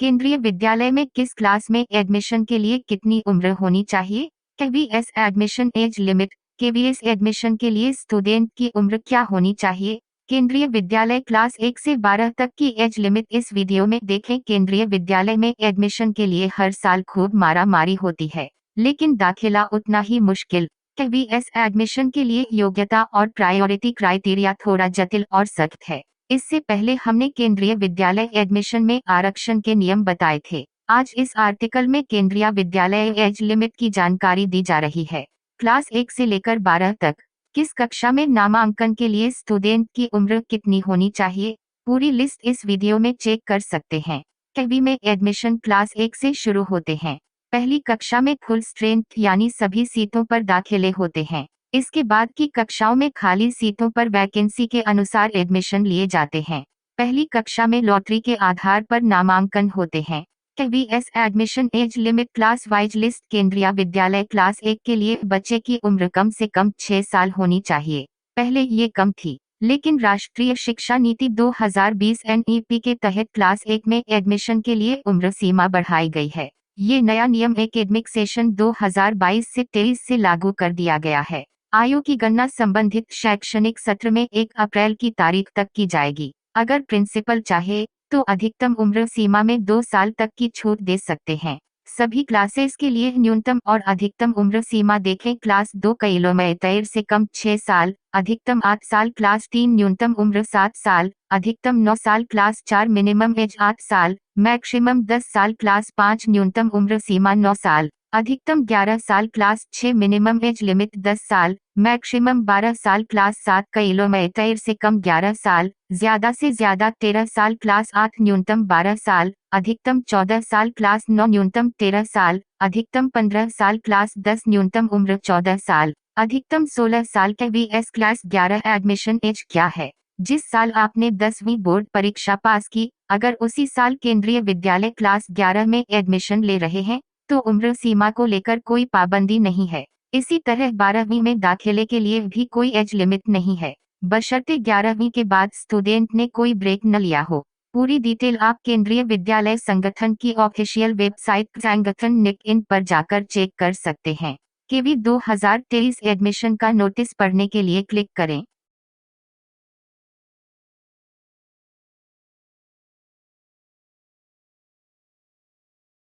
केंद्रीय विद्यालय में किस क्लास में एडमिशन के लिए कितनी उम्र होनी चाहिए? KVS admission age limit. KVS admission के लिए स्टूडेंट की उम्र क्या होनी चाहिए? केंद्रीय विद्यालय क्लास 1 से 12 तक की एज लिमिट इस वीडियो में देखें। केंद्रीय विद्यालय में एडमिशन के लिए हर साल खूब मारामारी होती है, लेकिन दाखिला उतना ही मुश्किल। केवीएस एडमिशन के लिए योग्यता और प्रायोरिटी क्राइटेरिया थोड़ा जटिल और सख्त है। इससे पहले हमने केंद्रीय विद्यालय एडमिशन में आरक्षण के नियम बताए थे। आज इस आर्टिकल में केंद्रीय विद्यालय एज लिमिट की जानकारी दी जा रही है। क्लास 1 से लेकर 12 तक किस कक्षा में नामांकन के लिए स्टूडेंट की उम्र कितनी होनी चाहिए? पूरी लिस्ट इस वीडियो में चेक कर सकते हैं। केवी में एडमिशन क्लास 1 से शुरू होते हैं। पहली कक्षा में फुल स्ट्रेंथ यानी सभी सीटों पर दाखिले होते हैं। इसके बाद की कक्षाओं में खाली सीटों पर वैकेंसी के अनुसार एडमिशन लिए जाते हैं। पहली कक्षा में लॉटरी के आधार पर नामांकन होते हैं। KVS admission age limit class wise list. केंद्रीय विद्यालय क्लास 1 के लिए बच्चे की उम्र कम से कम 6 साल होनी चाहिए। पहले ये कम थी, लेकिन राष्ट्रीय शिक्षा नीति 2020 एनईपी के तहत क्लास 1 में एडमिशन के लिए उम्र सीमा बढ़ाई गई है। ये नया नियम एकेडमिक सेशन 2022 से 23 से लागू कर दिया गया है। आयु की गणना संबंधित शैक्षणिक सत्र में 1 अप्रैल की तारीख तक की जाएगी। अगर प्रिंसिपल चाहे तो अधिकतम उम्र सीमा में 2 साल तक की छूट दे सकते हैं। सभी क्लासेस के लिए न्यूनतम और अधिकतम उम्र सीमा देखें। क्लास 2 किलोमीटर से कम 6 साल, अधिकतम 8 साल। क्लास 3 न्यूनतम उम्र 7 साल, अधिकतम 9 साल। क्लास 4 मिनिमम एज 8 साल, मैक्सिमम 10 साल। क्लास 5 न्यूनतम उम्र सीमा 9 साल, अधिकतम 11 साल। क्लास 6 मिनिमम एज लिमिट 10 साल, मैक्सिमम 12 साल। क्लास 7 किलोमीटर से कम 11 साल, ज्यादा से ज्यादा 13 साल। क्लास 8 न्यूनतम 12 साल, अधिकतम 14 साल। क्लास 9 न्यूनतम 13 साल, अधिकतम 15 साल। क्लास 10 न्यूनतम उम्र 14 साल, अधिकतम 16 साल। केवीएस क्लास 11 एडमिशन एज क्या है? जिस साल आपने 10वीं बोर्ड परीक्षा पास की, अगर उसी साल केंद्रीय विद्यालय क्लास 11 में एडमिशन ले रहे हैं तो उम्र सीमा को लेकर कोई पाबंदी नहीं है। इसी तरह 12वीं में दाखिले के लिए भी कोई एज लिमिट नहीं है, बशर्ते 11वीं के बाद स्टूडेंट ने कोई ब्रेक न लिया हो। पूरी डिटेल आप केंद्रीय विद्यालय संगठन की ऑफिशियल वेबसाइट संगठन निक.इन पर जाकर चेक कर सकते हैं। केवी 2023 एडमिशन का नोटिस पढ़ने के लिए क्लिक करें।